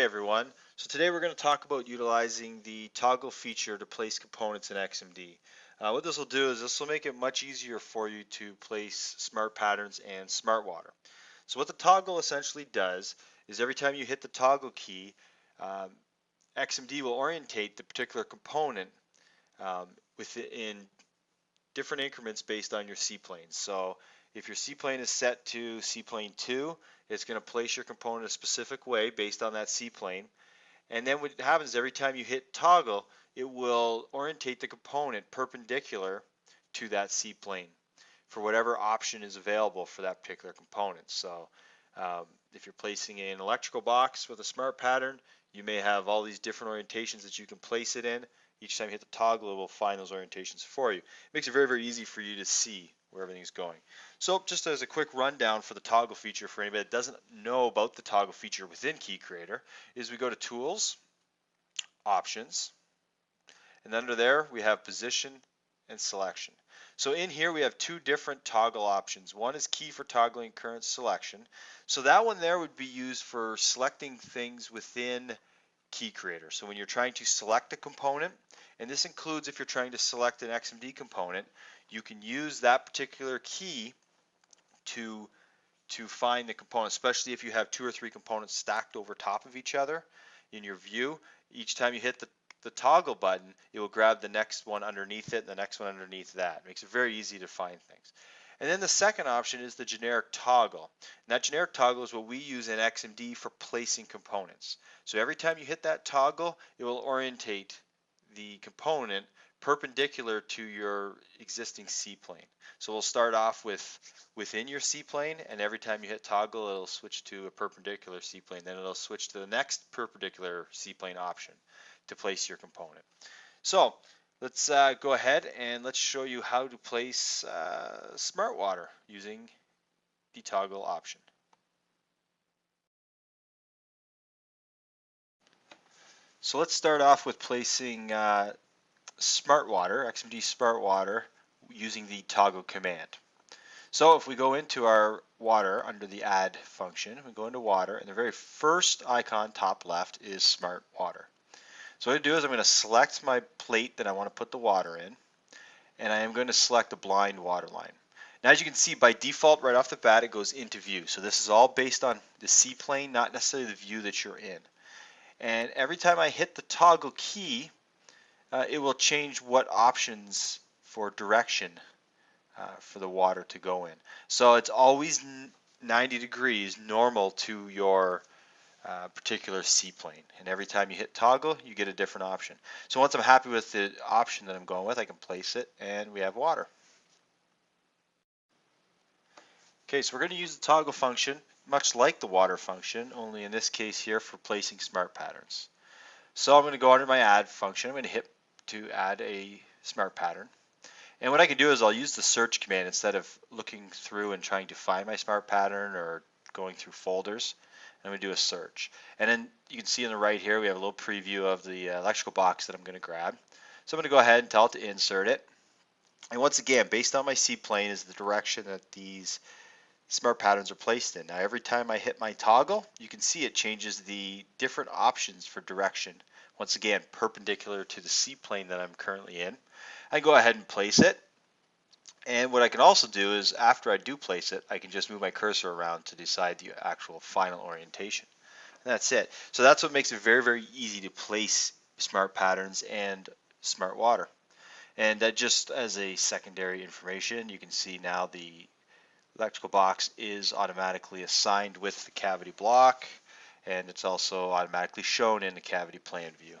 everyone. So today we're going to talk about utilizing the toggle feature to place components in XMD. What this will do is this will make it much easier for you to place smart patterns and smart water. So what the toggle essentially does is every time you hit the toggle key, um, XMD will orientate the particular component within different increments based on your C-plane. So if your C-plane is set to C-plane 2, it's going to place your component a specific way based on that C-plane. And then what happens every time you hit toggle, it will orientate the component perpendicular to that C-plane for whatever option is available for that particular component. So if you're placing an electrical box with a smart pattern, you may have all these different orientations that you can place it in. Each time you hit the toggle, it will find those orientations for you. It makes it very, very easy for you to see where everything's going. So just as a quick rundown for the toggle feature for anybody that doesn't know about the toggle feature within KeyCreator, is we go to Tools, Options, and under there we have Position and Selection. So in here we have two different toggle options. One is key for toggling current selection. So that one there would be used for selecting things within KeyCreator. So when you're trying to select a component, and this includes if you're trying to select an XMD component, you can use that particular key to find the component, especially if you have 2 or 3 components stacked over top of each other in your view. Each time you hit the toggle button, it will grab the next one underneath it and the next one underneath that. It makes it very easy to find things. And then the second option is the generic toggle. And that generic toggle is what we use in XMD for placing components. So every time you hit that toggle, it will orientate the component perpendicular to your existing C-plane. So we'll start off within your C-plane, and every time you hit toggle, it'll switch to a perpendicular C-plane. Then it'll switch to the next perpendicular C-plane option to place your component. So let's go ahead and let's show you how to place smart water using the toggle option. So let's start off with placing smart water, XMD smart water, using the toggle command. So if we go into our water under the add function, we go into water, and the very first icon top left is smart water. So what I do is I'm going to select my plate that I want to put the water in, and I am going to select a blind water line. Now as you can see, by default right off the bat it goes into view. So this is all based on the C-plane, not necessarily the view that you're in. And every time I hit the toggle key, it will change what options for direction for the water to go in. So it's always 90 degrees normal to your particular C-plane, and every time you hit toggle you get a different option. So once I'm happy with the option that I'm going with, I can place it and we have water. Okay, so we're going to use the toggle function much like the water function, only in this case here for placing smart patterns. So I'm going to go under my add function. I'm going to hit to add a smart pattern. And what I can do is I'll use the search command instead of looking through and trying to find my smart pattern or going through folders. I'm going to do a search. And then you can see on the right here we have a little preview of the electrical box that I'm going to grab. So I'm going to go ahead and tell it to insert it. And once again, based on my C-plane is the direction that these smart patterns are placed in. Now every time I hit my toggle, you can see it changes the different options for direction. Once again, perpendicular to the C-plane that I'm currently in. I go ahead and place it. And what I can also do is after I do place it, I can just move my cursor around to decide the actual final orientation. And that's it. So that's what makes it very, very easy to place smart patterns and smart water. And that just as a secondary information, you can see now the electrical box is automatically assigned with the cavity block, and it's also automatically shown in the cavity plan view.